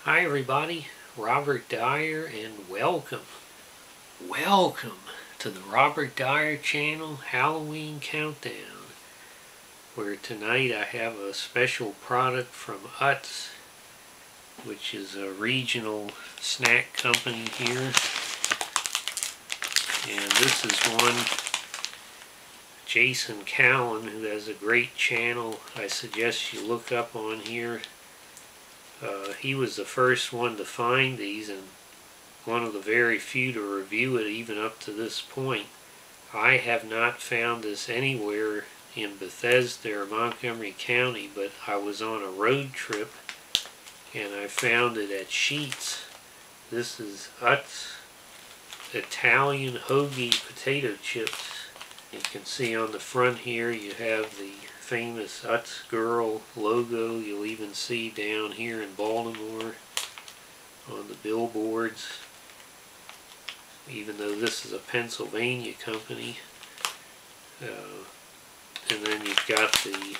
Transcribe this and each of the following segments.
Hi everybody, Robert Dyer, and welcome to the Robert Dyer channel Halloween Countdown, where tonight I have a special product from Utz, which is a regional snack company here. And this is one Jason Callan, who has a great channel I suggest you look up on here. He was the first one to find these and one of the very few to review it even up to this point. I have not found this anywhere in Bethesda or Montgomery County, but I was on a road trip and I found it at Sheetz. This is Utz Italian Hoagie potato chips. You can see on the front here you have the famous Utz Girl logo. You'll even see down here in Baltimore on the billboards, even though this is a Pennsylvania company. And then you've got the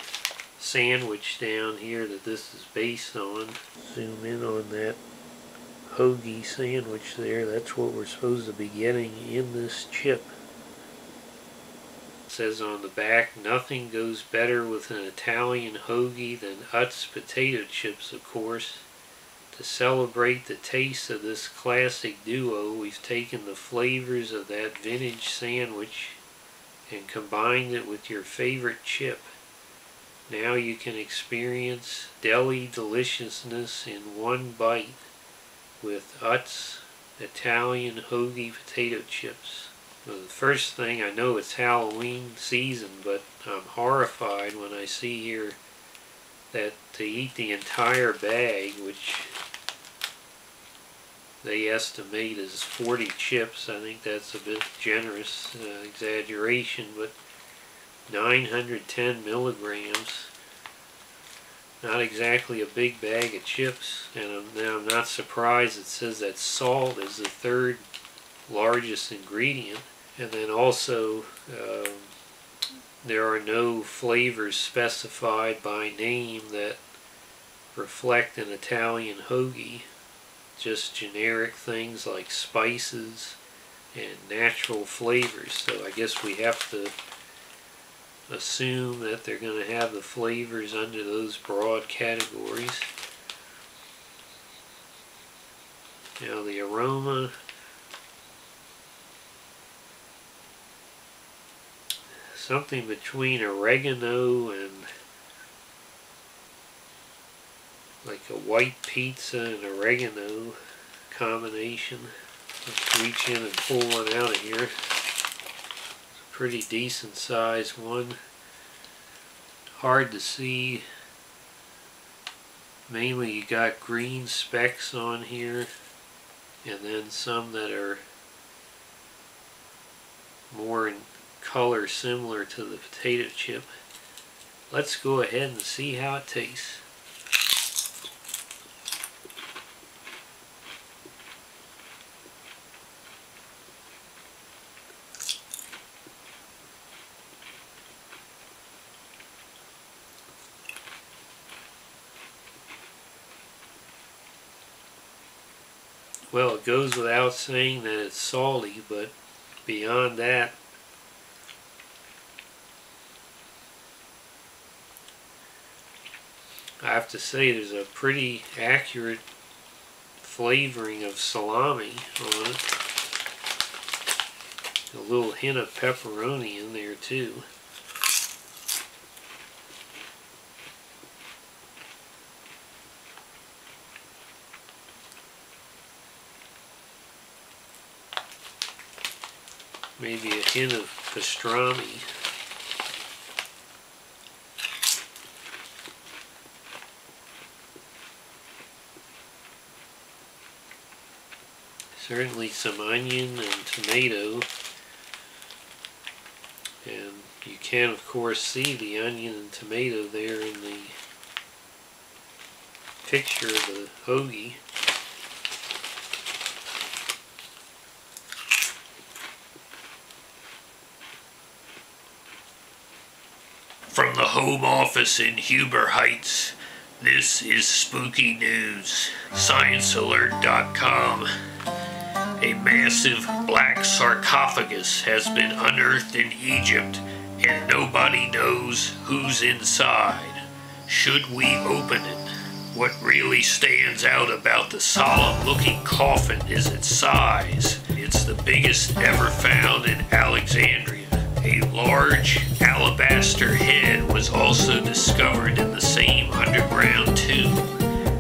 sandwich down here that this is based on. Zoom in on that hoagie sandwich there. That's what we're supposed to be getting in this chip. It says on the back, nothing goes better with an Italian hoagie than Utz potato chips, of course. To celebrate the taste of this classic duo, we've taken the flavors of that vintage sandwich and combined it with your favorite chip. Now you can experience deli deliciousness in one bite with Utz Italian Hoagie potato chips. Well, the first thing, I know it's Halloween season, but I'm horrified when I see here that to eat the entire bag, which they estimate is 40 chips. I think that's a bit generous exaggeration, but 910 milligrams. Not exactly a big bag of chips, and I'm not surprised it says that salt is the third largest ingredient. And then also there are no flavors specified by name that reflect an Italian hoagie, just generic things like spices and natural flavors. So I guess we have to assume that they're going to have the flavors under those broad categories. Now the aroma, something between oregano and like a white pizza and oregano combination. Let's reach in and pull one out of here. It's a pretty decent sized one. Hard to see. Mainly you got green specks on here, and then some that are more in color similar to the potato chip. Let's go ahead and see how it tastes. Well, it goes without saying that it's salty, but beyond that, I have to say there's a pretty accurate flavoring of salami on it. A little hint of pepperoni in there too. Maybe a hint of pastrami. Certainly some onion and tomato, and you can of course see the onion and tomato there in the picture of the hoagie. From the home office in Huber Heights, This is spooky news. ScienceAlert.com. A massive black sarcophagus has been unearthed in Egypt, and nobody knows who's inside. Should we open it? What really stands out about the solemn-looking coffin is its size. It's the biggest ever found in Alexandria. A large alabaster head was also discovered in the same underground tomb.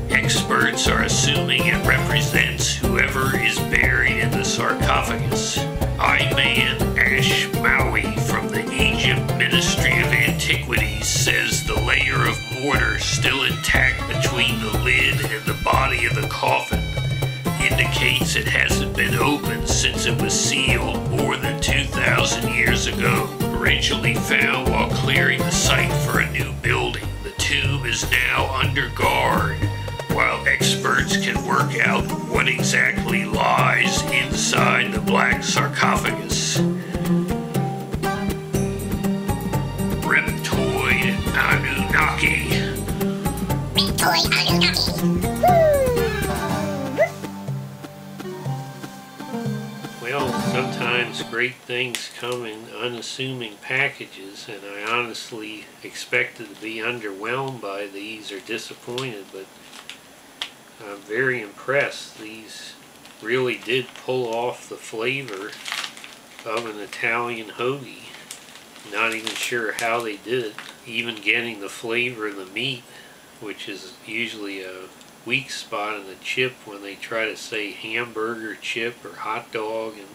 Experts are assuming it represents whoever is buried in the sarcophagus. Ayman Ashmawi from the Egypt Ministry of Antiquities says the layer of mortar still intact between the lid and the body of the coffin indicates it hasn't been opened since it was sealed more than 2,000 years ago. Originally found while clearing the site for a new building, the tomb is now under guard, while experts can work out what exactly lies inside the black sarcophagus. Reptoid Anunnaki. Reptoid Anunnaki. Well, sometimes great things come in unassuming packages, and I honestly expected to be underwhelmed by these or disappointed, but I'm very impressed. These really did pull off the flavor of an Italian hoagie. Not even sure how they did it. Even getting the flavor of the meat, which is usually a weak spot in the chip when they try to say hamburger chip or hot dog and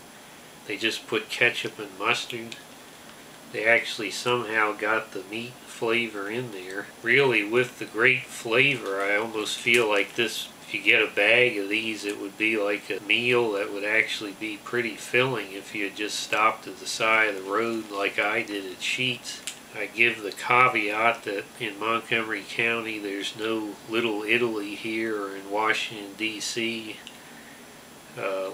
they just put ketchup and mustard. They actually somehow got the meat flavor in there. Really, with the great flavor, I almost feel like this, if you get a bag of these, it would be like a meal that would actually be pretty filling if you had just stopped at the side of the road like I did at Sheetz. I give the caveat that in Montgomery County there's no Little Italy here or in Washington, D.C.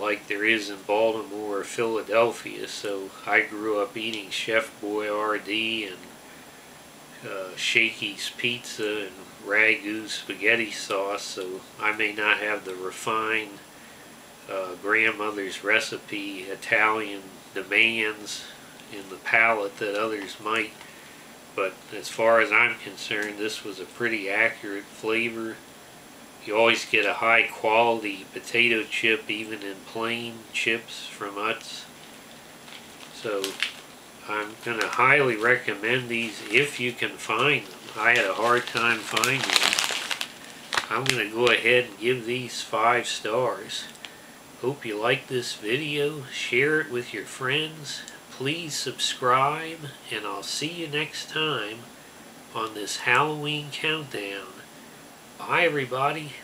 Like there is in Baltimore or Philadelphia, so I grew up eating Chef Boyardee and Shakey's Pizza and Ragu spaghetti sauce, so I may not have the refined grandmother's recipe Italian demands in the palate that others might. But as far as I'm concerned, this was a pretty accurate flavor. You always get a high quality potato chip even in plain chips from Utz. So I'm going to highly recommend these if you can find them. I had a hard time finding them. I'm going to go ahead and give these 5 stars. Hope you like this video. Share it with your friends. Please subscribe, and I'll see you next time on this Halloween countdown. Bye, everybody.